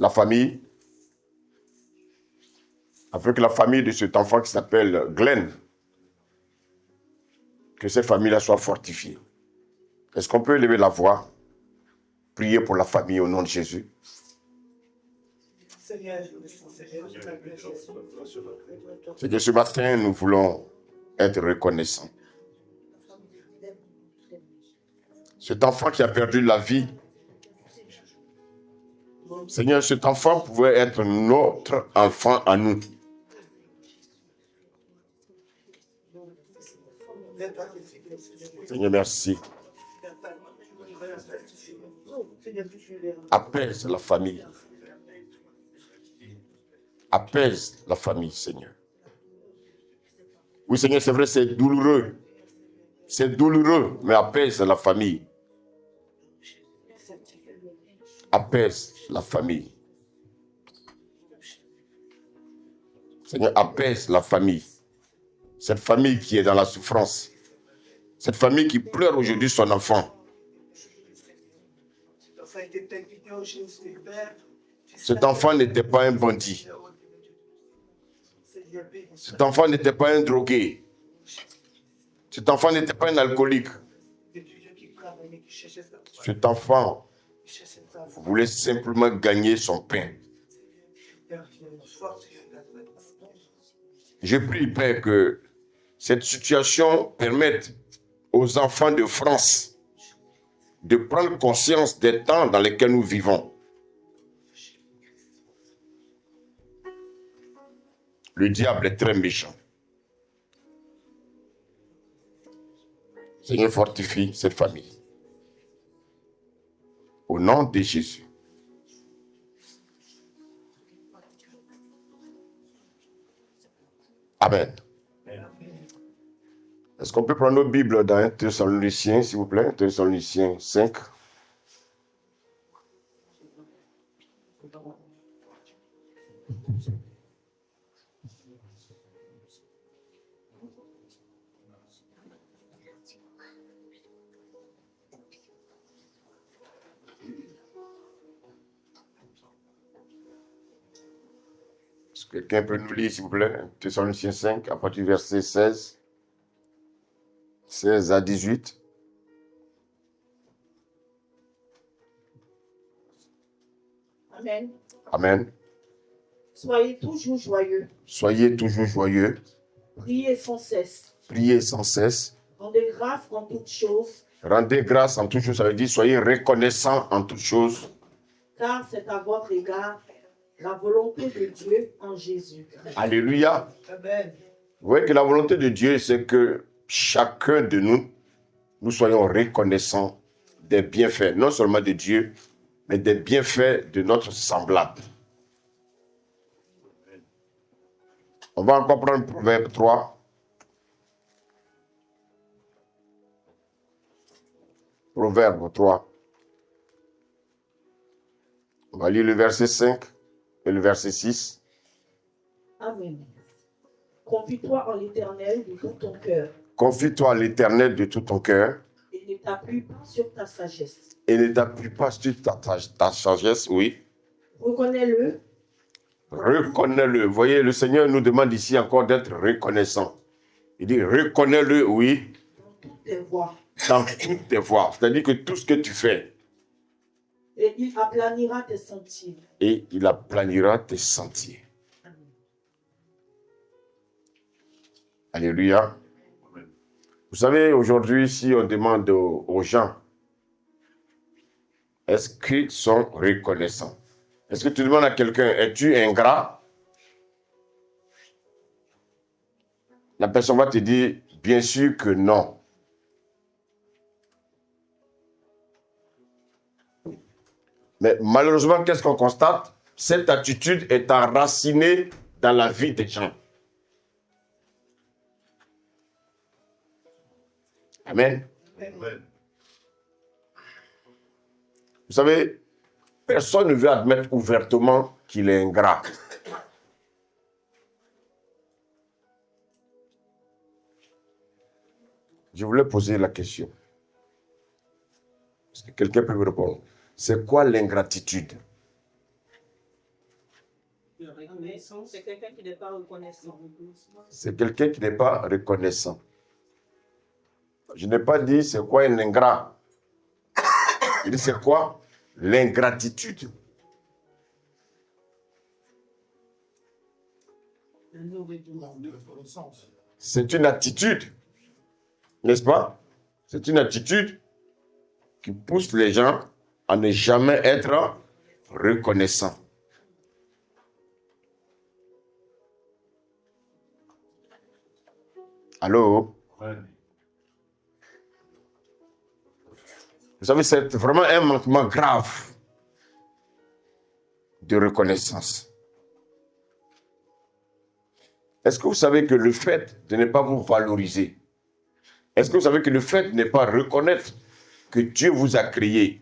la famille, avec la famille de cet enfant qui s'appelle Glenn, que cette famille-là soit fortifiée. Est-ce qu'on peut élever la voix, prier pour la famille au nom de Jésus? C'est que ce matin, nous voulons être reconnaissants. Cet enfant qui a perdu la vie, Seigneur, cet enfant pouvait être notre enfant à nous. Seigneur, merci. Apaise la famille. Apaise la famille, Seigneur. Oui, Seigneur, c'est vrai, c'est douloureux. C'est douloureux, mais apaise la famille. Apaise la famille. Seigneur, apaise la famille. Cette famille qui est dans la souffrance. Cette famille qui pleure aujourd'hui son enfant. Cet enfant n'était pas un bandit. Cet enfant n'était pas un drogué. Cet enfant n'était pas un alcoolique. Cet enfant voulait simplement gagner son pain. Je prie, Père, que cette situation permette aux enfants de France de prendre conscience des temps dans lesquels nous vivons. Le diable est très méchant. Seigneur, fortifie cette famille. Au nom de Jésus. Amen. Est-ce qu'on peut prendre nos Bibles dans 1 Thessaloniciens, s'il vous plaît? 1 Thessaloniciens 5. Est-ce que quelqu'un peut nous lire, s'il vous plaît? 1 Thessaloniciens 5, à partir du verset 16. 16 à 18. Amen. Amen. Soyez toujours joyeux. Soyez toujours joyeux. Priez sans cesse. Priez sans cesse. Rendez grâce en toutes choses. Rendez grâce en toutes choses. Ça veut dire soyez reconnaissants en toutes choses. Car c'est à votre égard la volonté de Dieu en Jésus. Alléluia. Amen. Vous voyez que la volonté de Dieu, c'est que chacun de nous soyons reconnaissants des bienfaits, non seulement de Dieu, mais des bienfaits de notre semblable. On va encore prendre Proverbe 3. Proverbe 3. On va lire le verset 5 et le verset 6. Amen. Confie-toi en l'Éternel de tout ton cœur. Confie-toi à l'Éternel de tout ton cœur. Et ne t'appuie pas sur ta sagesse. Et ne t'appuie pas sur ta sagesse, oui. Reconnais-le. Reconnais-le. Vous voyez, le Seigneur nous demande ici encore d'être reconnaissant. Il dit, reconnais-le, oui. Dans toutes tes voies. Dans toutes tes voies. C'est-à-dire que tout ce que tu fais. Et il aplanira tes sentiers. Et il aplanira tes sentiers. Amen. Alléluia. Vous savez, aujourd'hui, si on demande aux gens, est-ce qu'ils sont reconnaissants? Est-ce que tu demandes à quelqu'un, es-tu ingrat? La personne va te dire, bien sûr que non. Mais malheureusement, qu'est-ce qu'on constate? Cette attitude est enracinée dans la vie des gens. Amen. Amen. Vous savez, personne ne veut admettre ouvertement qu'il est ingrat. Je voulais poser la question. Est-ce que quelqu'un peut me répondre? C'est quoi l'ingratitude? C'est quelqu'un qui n'est pas reconnaissant. C'est quelqu'un qui n'est pas reconnaissant. Je n'ai pas dit c'est quoi un ingrat. Je dis c'est quoi l'ingratitude. C'est une attitude, n'est-ce pas? C'est une attitude qui pousse les gens à ne jamais être reconnaissants. Allô? Ouais. Vous savez, c'est vraiment un manquement grave de reconnaissance. Est-ce que vous savez que le fait de ne pas vous valoriser, est-ce que vous savez que le fait de ne pas reconnaître que Dieu vous a créé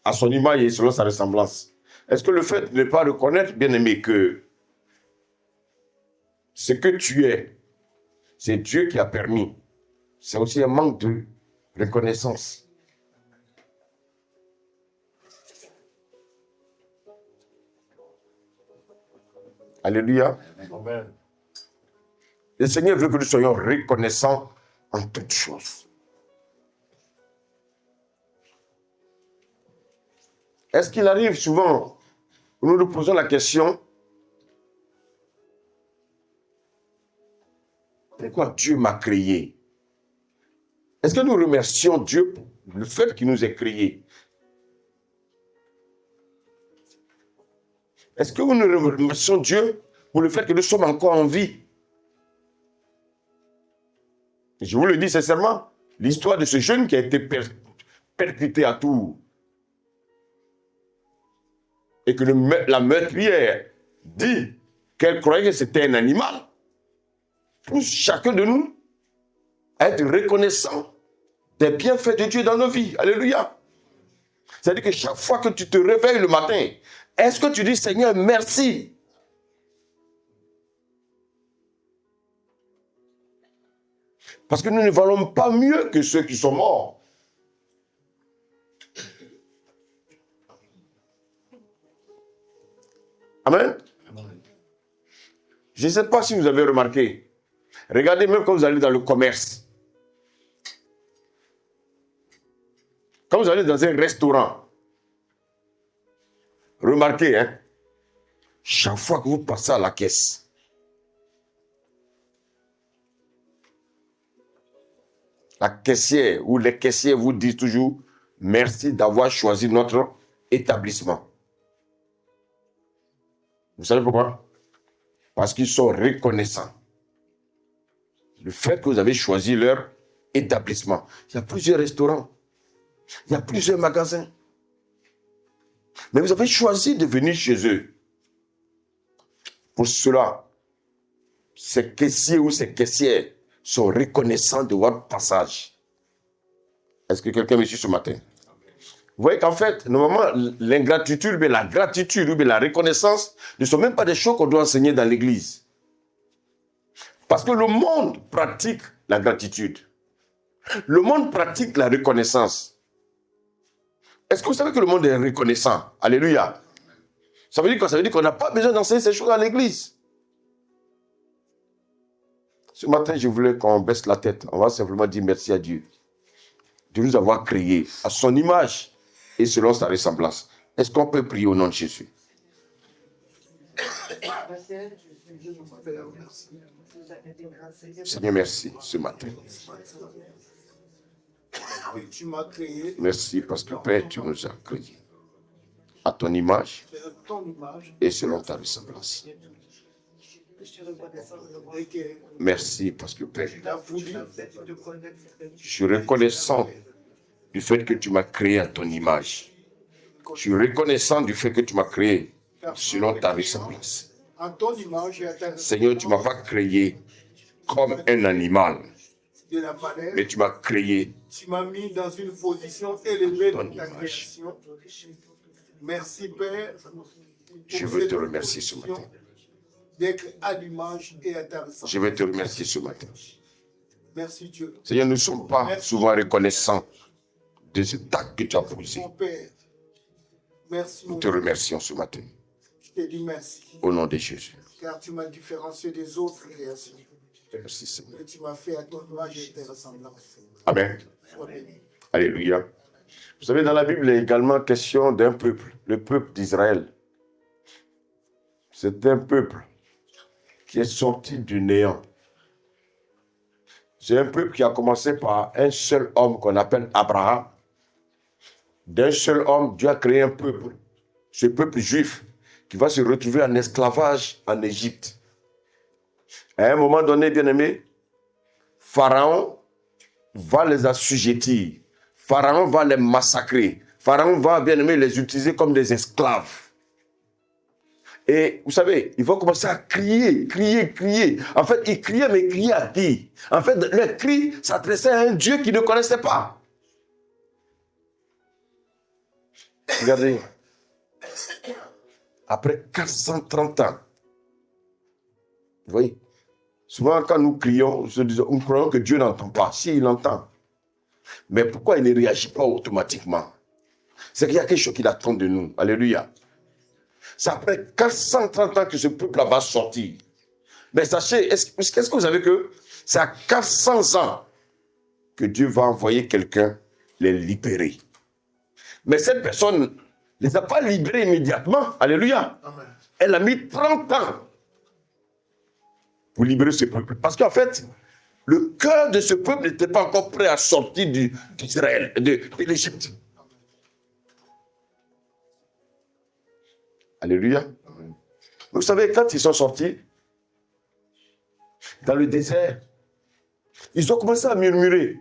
à son image et selon sa ressemblance, est-ce que le fait de ne pas reconnaître, bien aimé, que ce que tu es, c'est Dieu qui a permis, c'est aussi un manque de reconnaissance. Alléluia. Amen. Le Seigneur veut que nous soyons reconnaissants en toutes choses. Est-ce qu'il arrive souvent où nous nous posons la question, pourquoi Dieu m'a créé? Est-ce que nous remercions Dieu pour le fait qu'il nous ait créés? Est-ce que nous remercions Dieu pour le fait que nous sommes encore en vie? Je vous le dis sincèrement, l'histoire de ce jeune qui a été percuté à Tours et que la meurtrière dit qu'elle croyait que c'était un animal, pousse chacun de nous à être reconnaissant des bienfaits de Dieu dans nos vies. Alléluia. C'est-à-dire que chaque fois que tu te réveilles le matin, est-ce que tu dis, Seigneur, merci? Parce que nous ne valons pas mieux que ceux qui sont morts. Amen. Je ne sais pas si vous avez remarqué. Regardez même quand vous allez dans le commerce. Quand vous allez dans un restaurant, remarquez, hein, chaque fois que vous passez à la caisse, la caissière ou les caissiers vous disent toujours merci d'avoir choisi notre établissement. Vous savez pourquoi? Parce qu'ils sont reconnaissants. Le fait que vous avez choisi leur établissement. Il y a plusieurs restaurants. Il y a plusieurs magasins. Mais vous avez choisi de venir chez eux. Pour cela, ces caissiers ou ces caissières sont reconnaissants de votre passage. Est-ce que quelqu'un me suit ce matin? Vous voyez qu'en fait, normalement, l'ingratitude, mais la gratitude ou la reconnaissance ne sont même pas des choses qu'on doit enseigner dans l'église. Parce que le monde pratique la gratitude. Le monde pratique la reconnaissance. Est-ce que vous savez que le monde est reconnaissant? Alléluia. Ça veut dire qu'on n'a pas besoin d'enseigner ces choses à l'église. Ce matin, je voulais qu'on baisse la tête. On va simplement dire merci à Dieu de nous avoir créés à son image et selon sa ressemblance. Est-ce qu'on peut prier au nom de Jésus? Seigneur, merci ce matin. Tu m'as créé. Merci parce que Père, tu nous as créés à ton image et selon ta ressemblance. Merci parce que Père, je suis reconnaissant du fait que tu m'as créé à ton image. Je suis reconnaissant du fait que tu m'as créé selon ta ressemblance. Seigneur, tu ne m'as pas créé comme un animal, mais tu m'as créé. Tu m'as mis dans une position élevée dans ta création. Merci Père. Je veux te remercier ce matin. D'être à l'image et à ta ressemblance. Je veux te remercier ce matin. Merci Dieu. Seigneur, nous ne sommes pas souvent reconnaissants de cet acte que tu as posé. Merci, Nous mon te Dieu. remercions ce matin. Je te dis merci. Au nom de Jésus. Car tu m'as différencié des autres créations. Merci Seigneur. Et tu m'as fait à ton image et tes ressemblances. Amen. Sois béni. Alléluia. Vous savez, dans la Bible, il est également question d'un peuple, le peuple d'Israël. C'est un peuple qui est sorti du néant. C'est un peuple qui a commencé par un seul homme qu'on appelle Abraham. D'un seul homme, Dieu a créé un peuple, ce peuple juif, qui va se retrouver en esclavage en Égypte. À un moment donné, bien aimé, Pharaon va les assujettir. Pharaon va les massacrer. Pharaon va, bien aimé, les utiliser comme des esclaves. Et vous savez, ils vont commencer à crier, crier, crier. En fait, ils criaient, mais ils criaient à qui? En fait, leur cri s'adressait à un Dieu qu'ils ne connaissaient pas. Regardez, après 430 ans, vous voyez, souvent quand nous crions, nous croyons que Dieu n'entend pas. Si, il entend. Mais pourquoi il ne réagit pas automatiquement? C'est qu'il y a quelque chose qu'il attend de nous. Alléluia. C'est après 430 ans que ce peuple va sortir. Mais sachez, qu'est-ce que vous savez que c'est à 400 ans que Dieu va envoyer quelqu'un les libérer. Mais cette personne ne les a pas libérés immédiatement. Alléluia. Amen. Elle a mis 30 ans pour libérer ce peuple. Parce qu'en fait, le cœur de ce peuple n'était pas encore prêt à sortir d'Israël, de l'Égypte. Alléluia. Vous savez, quand ils sont sortis dans le désert, ils ont commencé à murmurer.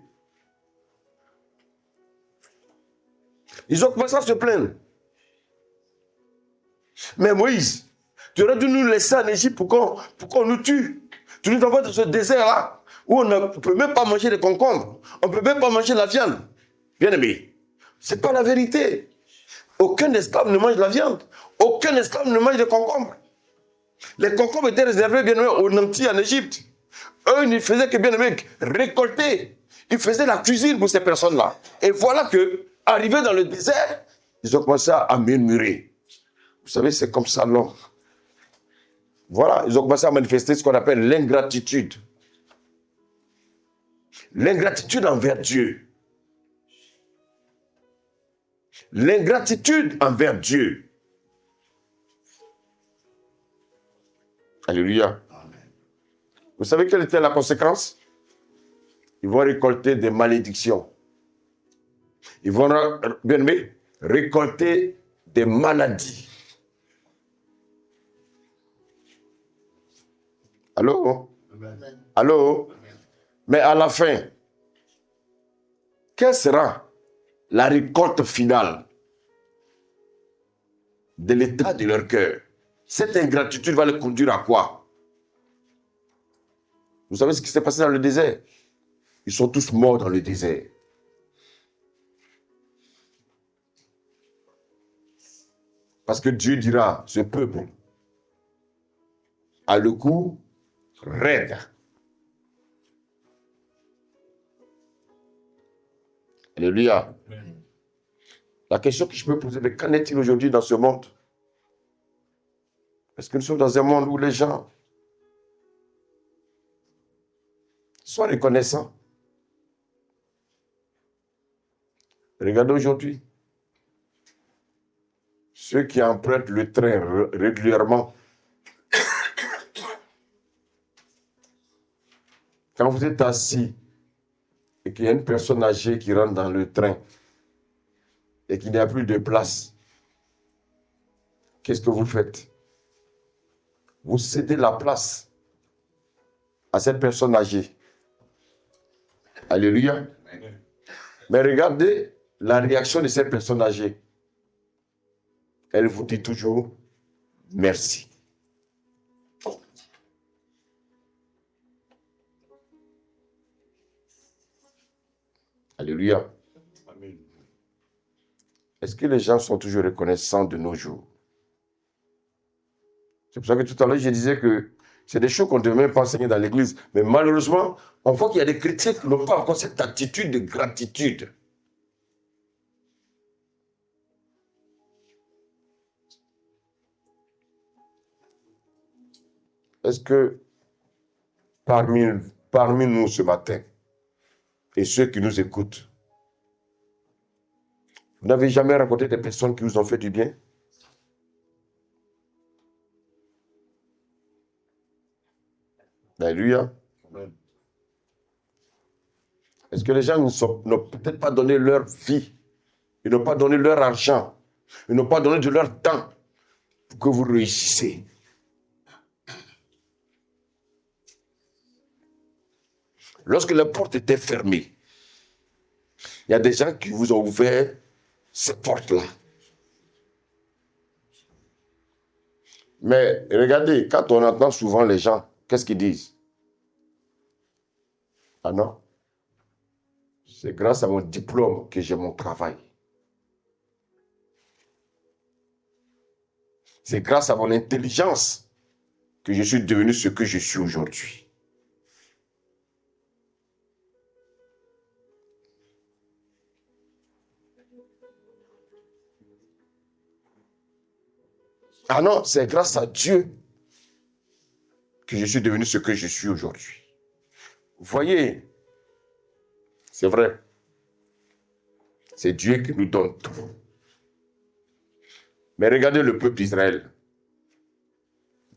Ils ont commencé à se plaindre. Mais Moïse, tu aurais dû nous laisser en Égypte pour qu'on nous tue. Tu nous envoies dans ce désert-là où on ne peut même pas manger des concombres. On ne peut même pas manger la viande. Bien aimé, ce n'est pas la vérité. Aucun esclave ne mange de la viande. Aucun esclave ne mange de concombres. Les concombres étaient réservés, bien aimé, aux nantis en Égypte. Eux, ils ne faisaient que, bien aimé, récolter. Ils faisaient la cuisine pour ces personnes-là. Et voilà que, arrivés dans le désert, ils ont commencé à murmurer. Vous savez, c'est comme ça l'homme. Voilà, ils ont commencé à manifester ce qu'on appelle l'ingratitude. L'ingratitude envers Dieu. L'ingratitude envers Dieu. Alléluia. Vous savez quelle était la conséquence? Ils vont récolter des malédictions. Ils vont, bien aimé, récolter des maladies. Allô? Amen. Allô? Mais à la fin, quelle sera la récolte finale de l'état de leur cœur? Cette ingratitude va les conduire à quoi? Vous savez ce qui s'est passé dans le désert? Ils sont tous morts dans le désert. Parce que Dieu dira, ce peuple a le cou raide. Alléluia. La question que je peux poser, mais qu'en est-il aujourd'hui dans ce monde? Est-ce que nous sommes dans un monde où les gens sont reconnaissants? Regardez aujourd'hui. Ceux qui empruntent le train régulièrement, quand vous êtes assis et qu'il y a une personne âgée qui rentre dans le train et qu'il n'y a plus de place, qu'est-ce que vous faites? Vous cédez la place à cette personne âgée. Alléluia. Mais regardez la réaction de cette personne âgée. Elle vous dit toujours merci. Alléluia. Amen. Est-ce que les gens sont toujours reconnaissants de nos jours? C'est pour ça que tout à l'heure, je disais que c'est des choses qu'on ne devait même pas enseigner dans l'église. Mais malheureusement, on voit qu'il y a des chrétiens qui n'ont pas encore cette attitude de gratitude. Est-ce que parmi nous ce matin, et ceux qui nous écoutent, vous n'avez jamais rencontré des personnes qui vous ont fait du bien? Alléluia. Est-ce que les gens n'ont peut-être pas donné leur vie, ils n'ont pas donné leur argent, ils n'ont pas donné de leur temps pour que vous réussissiez? Lorsque la porte était fermée, il y a des gens qui vous ont ouvert ces portes-là. Mais regardez, quand on entend souvent les gens, qu'est-ce qu'ils disent? Ah non, c'est grâce à mon diplôme que j'ai mon travail. C'est grâce à mon intelligence que je suis devenu ce que je suis aujourd'hui. Ah non, c'est grâce à Dieu que je suis devenu ce que je suis aujourd'hui. Vous voyez, c'est vrai. C'est Dieu qui nous donne tout. Mais regardez le peuple d'Israël.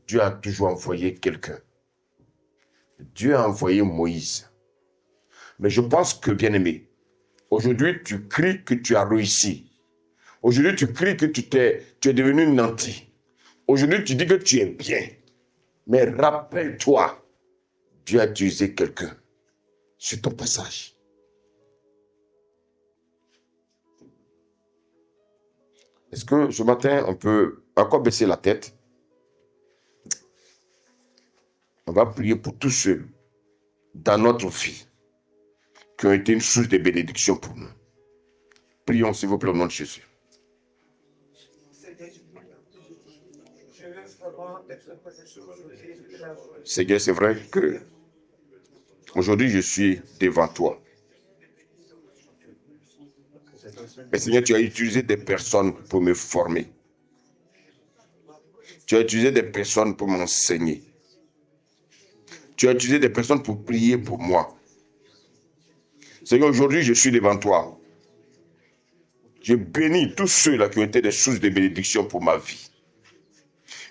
Dieu a toujours envoyé quelqu'un. Dieu a envoyé Moïse. Mais je pense que, bien-aimé, aujourd'hui, tu cries que tu as réussi. Aujourd'hui, tu cries que tu es devenu nanti. Aujourd'hui, tu dis que tu es bien. Mais rappelle-toi, Dieu a utilisé quelqu'un sur ton passage. Est-ce que ce matin, on peut encore baisser la tête? On va prier pour tous ceux dans notre vie qui ont été une source de bénédiction pour nous. Prions, s'il vous plaît, au nom de Jésus. Seigneur, c'est vrai que aujourd'hui, je suis devant toi. Mais Seigneur, tu as utilisé des personnes pour me former. Tu as utilisé des personnes pour m'enseigner. Tu as utilisé des personnes pour prier pour moi. Seigneur, aujourd'hui, je suis devant toi. Je bénis tous ceux-là qui ont été des sources de bénédiction pour ma vie.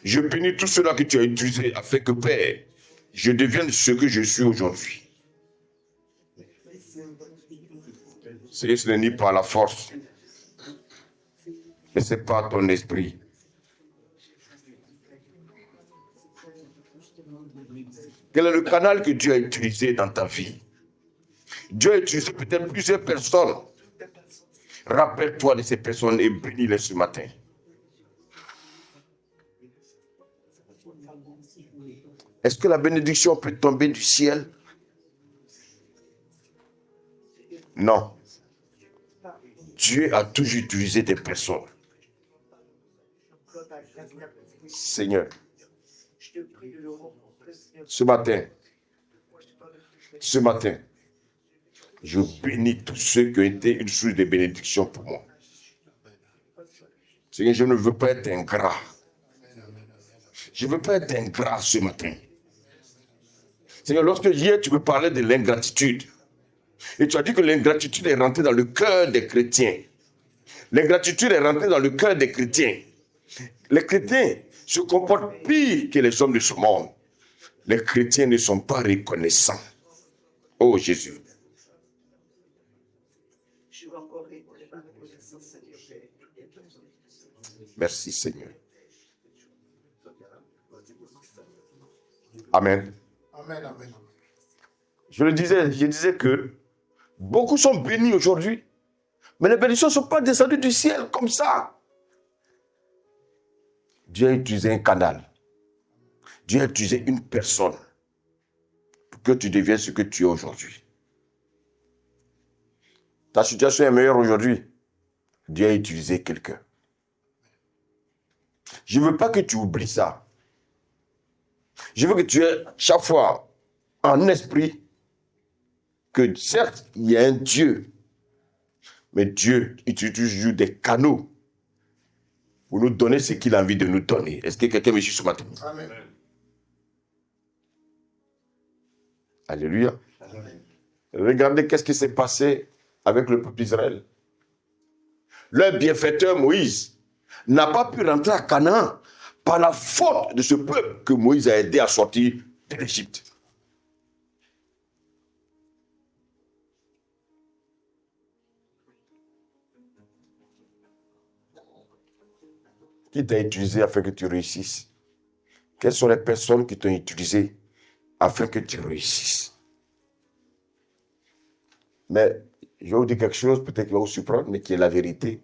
Je bénis tous ceux-là que tu as utilisés afin que, Père, je devienne ce que je suis aujourd'hui. Seigneur, ce n'est ni par la force, mais c'est par ton esprit. Quel est le canal que Dieu a utilisé dans ta vie? Dieu a utilisé peut-être plusieurs personnes. Rappelle-toi de ces personnes et bénis-les ce matin. Est-ce que la bénédiction peut tomber du ciel? Non. Dieu a toujours utilisé des personnes. Seigneur, ce matin, je bénis tous ceux qui ont été une source de bénédiction pour moi. Seigneur, je ne veux pas être ingrat. Je ne veux pas être ingrat ce matin. Seigneur, lorsque hier tu me parlais de l'ingratitude, et tu as dit que l'ingratitude est rentrée dans le cœur des chrétiens. L'ingratitude est rentrée dans le cœur des chrétiens. Les chrétiens se comportent pire que les hommes de ce monde. Les chrétiens ne sont pas reconnaissants. Oh Jésus. Merci Seigneur. Amen. Amen, amen. Je disais que beaucoup sont bénis aujourd'hui, mais les bénédictions ne sont pas descendues du ciel comme ça. Dieu a utilisé un canal. Dieu a utilisé une personne pour que tu deviennes ce que tu es aujourd'hui. Ta situation est meilleure aujourd'hui. Dieu a utilisé quelqu'un. Je ne veux pas que tu oublies ça. Je veux que tu aies chaque fois en esprit que certes, il y a un Dieu, mais Dieu utilise toujours des canaux pour nous donner ce qu'il a envie de nous donner. Est-ce que quelqu'un me suit ce matin? Amen. Alléluia. Regardez qu'est-ce qui s'est passé avec le peuple d'Israël. Leur bienfaiteur Moïse n'a pas pu rentrer à Canaan par la faute de ce peuple que Moïse a aidé à sortir de l'Égypte. Qui t'a utilisé afin que tu réussisses? Quelles sont les personnes qui t'ont utilisé afin que tu réussisses? Mais je vais vous dire quelque chose, peut-être qu'il va vous surprendre, mais qui est la vérité.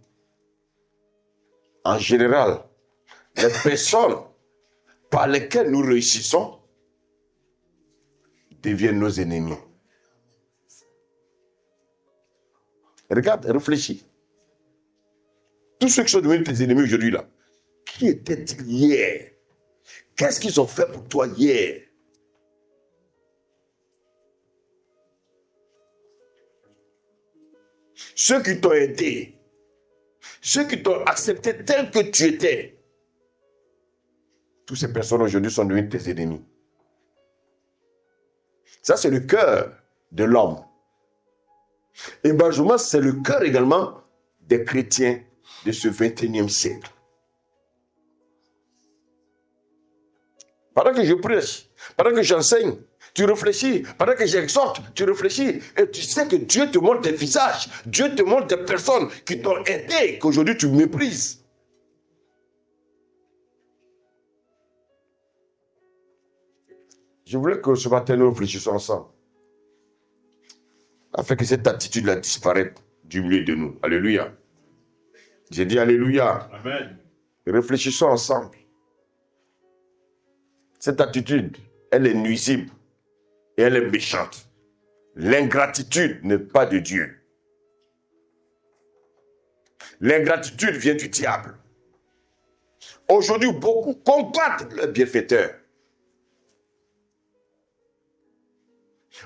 En général, les personnes par lesquelles nous réussissons deviennent nos ennemis. Regarde, réfléchis. Tous ceux qui sont devenus tes ennemis aujourd'hui là, qui étaient-ils hier? Qu'est-ce qu'ils ont fait pour toi hier? Ceux qui t'ont aidé, ceux qui t'ont accepté tel que tu étais, toutes ces personnes aujourd'hui sont devenues tes ennemis. Ça, c'est le cœur de l'homme. Et malheureusement, c'est le cœur également des chrétiens de ce 21e siècle. Pendant que je prêche, pendant que j'enseigne, tu réfléchis. Pendant que j'exhorte, tu réfléchis. Et tu sais que Dieu te montre des visages. Dieu te montre des personnes qui t'ont aidé, qu'aujourd'hui tu méprises. Je voulais que ce matin nous réfléchissions ensemble. Afin que cette attitude-là disparaisse du milieu de nous. Alléluia. J'ai dit Alléluia. Amen. Réfléchissons ensemble. Cette attitude, elle est nuisible et elle est méchante. L'ingratitude n'est pas de Dieu. L'ingratitude vient du diable. Aujourd'hui, beaucoup combattent le bienfaiteur.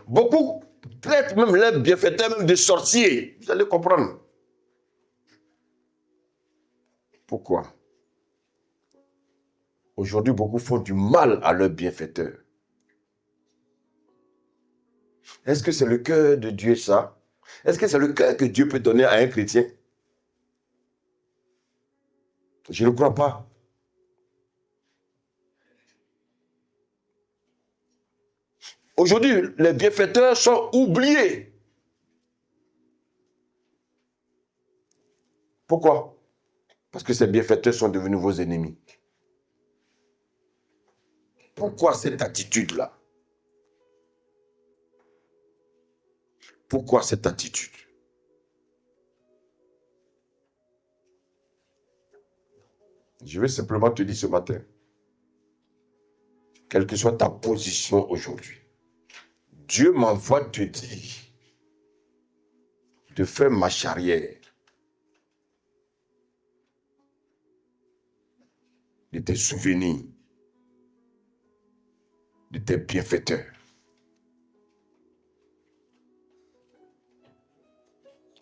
Beaucoup traitent même le bienfaiteur même de sorcier. Vous allez comprendre. Pourquoi? Aujourd'hui, beaucoup font du mal à leur bienfaiteur. Est-ce que c'est le cœur de Dieu, ça? Est-ce que c'est le cœur que Dieu peut donner à un chrétien? Je ne crois pas. Aujourd'hui, les bienfaiteurs sont oubliés. Pourquoi? Parce que ces bienfaiteurs sont devenus vos ennemis. Pourquoi cette attitude-là? Pourquoi cette attitude? Je vais simplement te dire ce matin, quelle que soit ta position aujourd'hui, Dieu m'envoie te dire de faire marche arrière, de te souvenir de tes bienfaiteurs.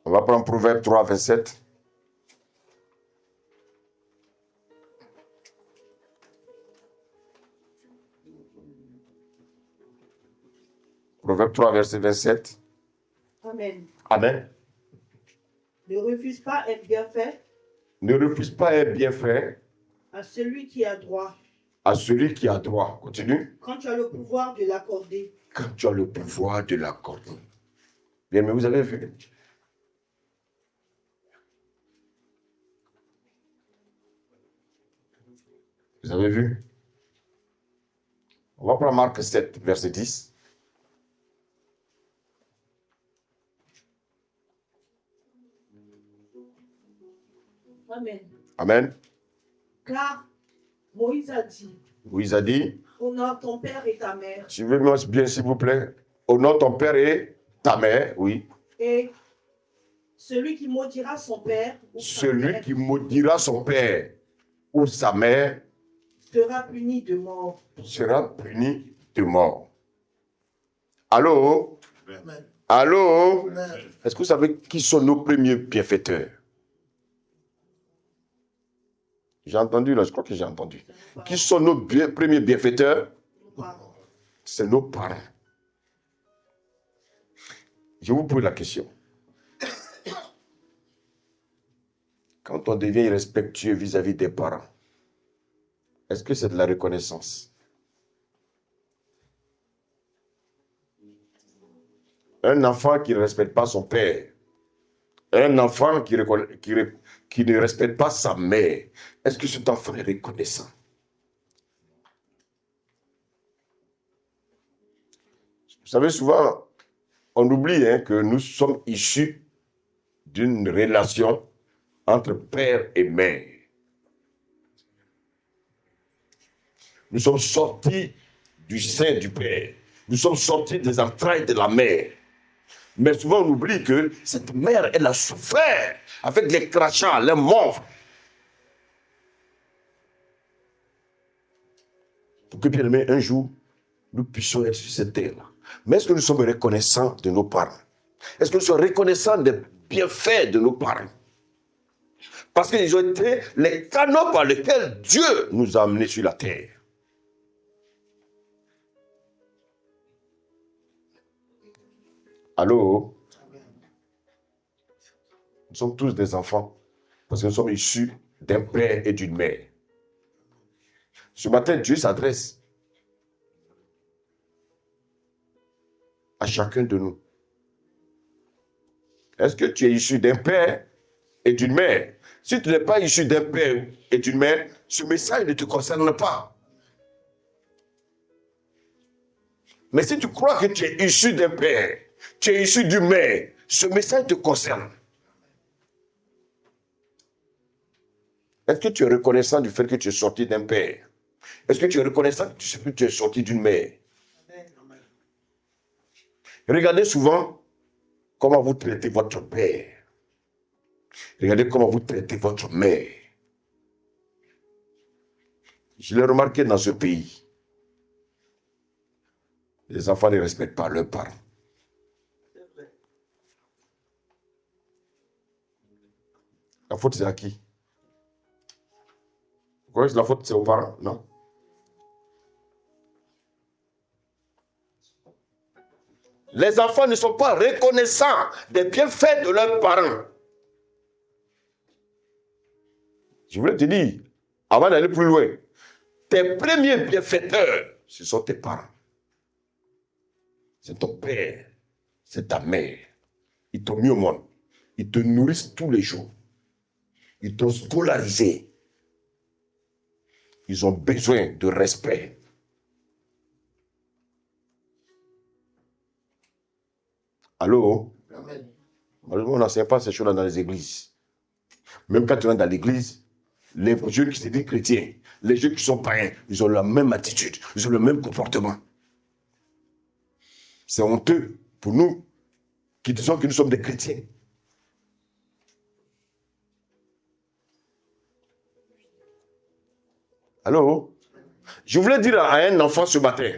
On va prendre Proverbe 3, 27. Proverbe 3, verset 27. Amen. Amen. Ne refuse pas un bienfait Ne refuse pas un bienfait à celui qui a droit, à celui qui a droit. Continue. quand tu as le pouvoir de l'accorder. Quand tu as le pouvoir de l'accorder. Bien, mais vous avez vu. Vous avez vu? On va prendre Marc 7, verset 10. Amen. Amen. Car Moïse a dit, Moïse a dit, honore ton père et ta mère, suivez-moi bien s'il vous plaît. Honore ton père et ta mère, oui. et celui qui maudira son père ou sa Celui mère qui maudira son père ou sa mère sera puni de mort. sera puni de mort. Allô? Amen. Allô? Amen. Est-ce que vous savez qui sont nos premiers bienfaiteurs? J'ai entendu là, je crois que j'ai entendu. Qui sont nos premiers bienfaiteurs? Pardon. C'est nos parents. Je vous pose la question. Quand on devient irrespectueux vis-à-vis des parents, est-ce que c'est de la reconnaissance? Un enfant qui ne respecte pas son père, un enfant qui ne respecte pas sa mère, est-ce que cet enfant est reconnaissant? Vous savez, souvent, on oublie que nous sommes issus d'une relation entre père et mère. Nous sommes sortis du sein du père. Nous sommes sortis des entrailles de la mère. Mais souvent, on oublie que cette mère, elle a souffert avec les crachats, les morts. Pour que, bien aimé, un jour, nous puissions être sur cette terre-là. Mais est-ce que nous sommes reconnaissants de nos parents? Est-ce que nous sommes reconnaissants des bienfaits de nos parents? Parce qu'ils ont été les canaux par lesquels Dieu nous a amenés sur la terre. Allô? Nous sommes tous des enfants parce que nous sommes issus d'un père et d'une mère. Ce matin, Dieu s'adresse à chacun de nous. Est-ce que tu es issu d'un père et d'une mère? Si tu n'es pas issu d'un père et d'une mère, ce message ne te concerne pas. Mais si tu crois que tu es issu d'un père, tu es issu d'une mère, ce message te concerne. Est-ce que tu es reconnaissant du fait que tu es sorti d'un père? Est-ce que tu es reconnaissant que tu es sorti d'une mère? Regardez souvent comment vous traitez votre père. Regardez comment vous traitez votre mère. Je l'ai remarqué dans ce pays. Les enfants ne respectent pas leurs parents. La faute, c'est à qui? Vous croyez que la faute, c'est aux parents? Non. Les enfants ne sont pas reconnaissants des bienfaits de leurs parents. Je voulais te dire, avant d'aller plus loin, tes premiers bienfaiteurs, ce sont tes parents. C'est ton père, c'est ta mère. Ils t'ont mis au monde. Ils te nourrissent tous les jours. Ils t'ont scolarisé. Ils ont besoin de respect. Allô? Malheureusement, on n'enseigne pas ces choses-là dans les églises. Même quand tu es dans l'église, les jeunes qui se disent chrétiens, les jeunes qui sont païens, ils ont la même attitude, ils ont le même comportement. C'est honteux pour nous qui disons que nous sommes des chrétiens. Allô? Je voulais dire à un enfant ce matin,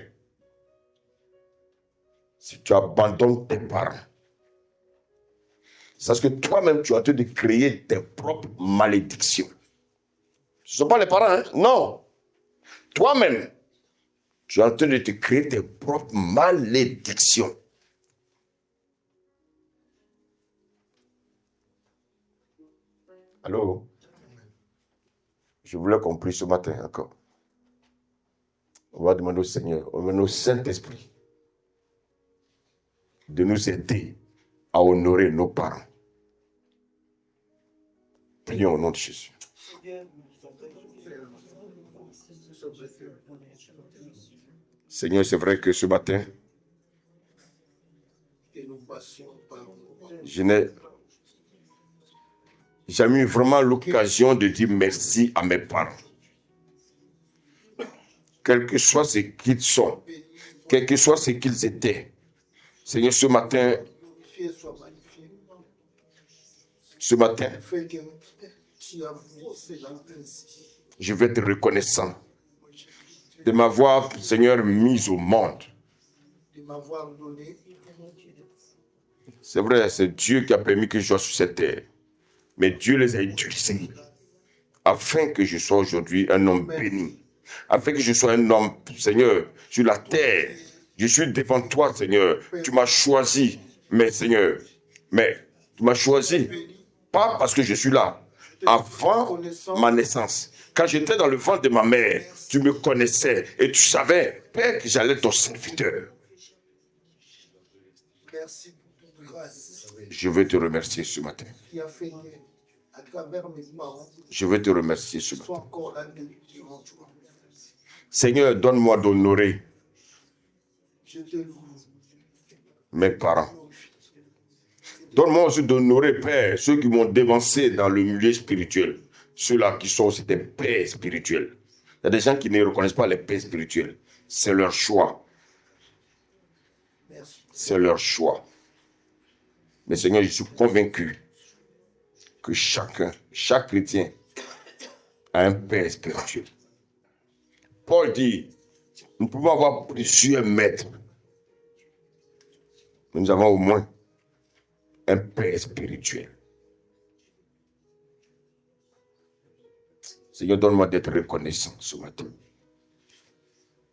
si tu abandonnes tes parents, c'est parce que toi-même, tu es en train de créer tes propres malédictions. Ce ne sont pas les parents, hein? Non. Toi-même, tu es en train de te créer tes propres malédictions. Allô? Je voulais qu'on prie ce matin encore. On va demander au Seigneur, on va demander au Saint-Esprit de nous aider à honorer nos parents. Prions au nom de Jésus. Seigneur, c'est vrai que ce matin, je n'ai jamais eu vraiment l'occasion de dire merci à mes parents. Quel que soit ce qu'ils sont, quel que soit ce qu'ils étaient. Seigneur, ce matin, je vais être reconnaissant de m'avoir, Seigneur, mis au monde. C'est vrai, c'est Dieu qui a permis que je sois sur cette terre. Mais Dieu les a utilisés afin que je sois aujourd'hui un homme béni. Afin que je sois un homme, Seigneur, sur la terre. Je suis devant toi, Seigneur. Tu m'as choisi. Mais Seigneur, mais tu m'as choisi, pas parce que je suis là. Avant ma naissance, quand j'étais dans le ventre de ma mère, tu me connaissais et tu savais, Père, que j'allais être ton serviteur. Merci pour toute grâce Je veux te remercier ce matin. qui a fait à travers mes parents. Je veux te remercier ce Sois matin. encore là devant toi. Seigneur, donne-moi d'honorer Je te loue. mes parents. Donne-moi aussi d'honorer, Père, ceux qui m'ont dévancé dans le milieu spirituel. Ceux-là qui sont aussi des pères spirituels. Il y a des gens qui ne reconnaissent pas les pères spirituels. C'est leur choix. Merci. C'est leur choix. Mais Seigneur, je suis convaincu que chaque chrétien a un père spirituel. Paul dit, nous pouvons avoir plusieurs maîtres. Mais nous avons au moins un père spirituel. Seigneur, donne-moi d'être reconnaissant ce matin.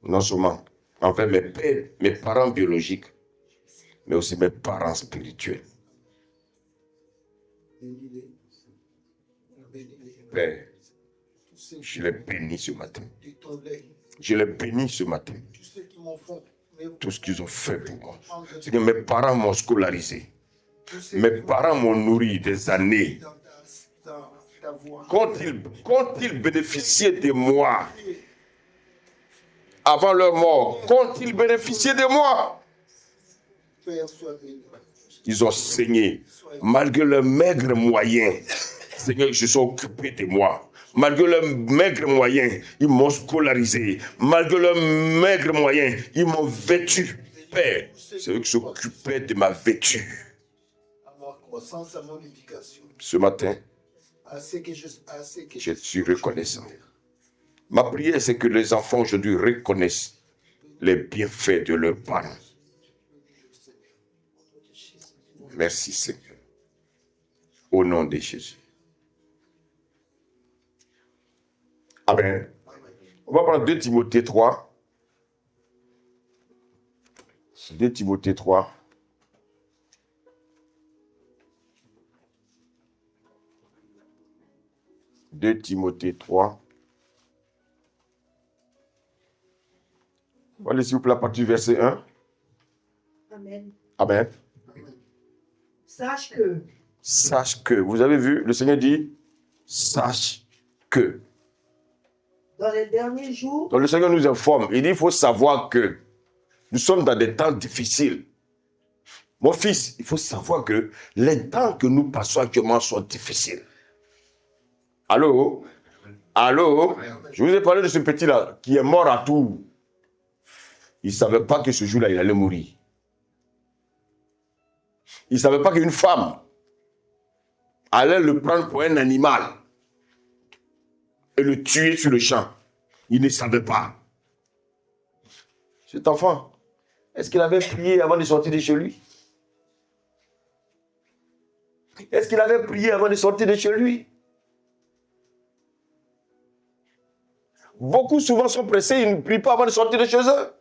Non seulement envers mes parents biologiques, mais aussi mes parents spirituels. Bénis-les. Bénis-les. Père, Tous ceux je les bénis ce matin. qui t'enlèvent. Je les bénis ce matin. Tous ceux qui m'ont fait. Tout ce qu'ils ont fait pour moi. C'est que mes parents m'ont scolarisé. Tous ceux Mes qui parents m'ont nourri des années. dans ta voix. Quand ils bénéficiaient de moi, avant leur mort, quand ils bénéficiaient de moi, Père, sois béni. ils ont saigné. Malgré leurs maigres moyens, Seigneur, ils se sont occupés de moi. Malgré leurs maigres moyens, ils m'ont scolarisé. Malgré leurs maigres moyens, ils m'ont vêtu. Père, c'est eux qui s'occupaient de ma vêture. À ma croissance, à mon éducation. Ce matin, À ce que je je suis reconnaissant. Ma prière, c'est que les enfants aujourd'hui reconnaissent les bienfaits de leurs parents. Merci Seigneur. Au nom de Jésus. Amen. On va prendre 2 Timothée 3. 2 Timothée 3. « 2 Timothée 3. Voilà, s'il vous plaît, à partir du verset 1. Amen. Amen. Sache que Vous avez vu, le Seigneur dit, sache que. dans les derniers jours, Donc le Seigneur nous informe, il dit, il faut savoir que nous sommes dans des temps difficiles. Mon fils, il faut savoir que les temps que nous passons actuellement sont difficiles. Allô? Allô? Je vous ai parlé de ce petit-là qui est mort à Tours. Il ne savait pas que ce jour-là, il allait mourir. Il ne savait pas qu'une femme allait le prendre pour un animal et le tuer sur le champ. Il ne savait pas. Cet enfant, est-ce qu'il avait prié avant de sortir de chez lui? Est-ce qu'il avait prié avant de sortir de chez lui? Beaucoup souvent sont pressés, ils ne prient pas avant de sortir de chez eux.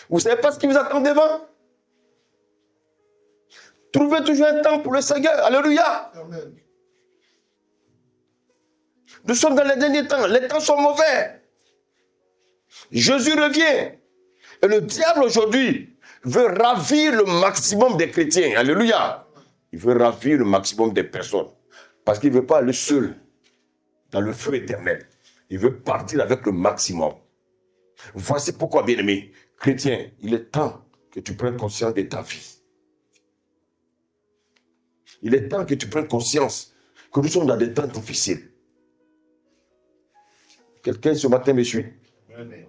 Vous ne savez pas ce qui vous attend devant. Trouvez toujours un temps pour le Seigneur. Alléluia. Amen. Nous sommes dans les derniers temps. Les temps sont mauvais. Jésus revient. Et le diable aujourd'hui veut ravir le maximum des chrétiens. Alléluia. Il veut ravir le maximum des personnes. Parce qu'il ne veut pas aller seul dans le feu éternel. Il veut partir avec le maximum. Voici pourquoi, bien-aimé, chrétien, il est temps que tu prennes conscience de ta vie. Il est temps que tu prennes conscience que nous sommes dans des temps difficiles. Quelqu'un ce matin me suit? Amen.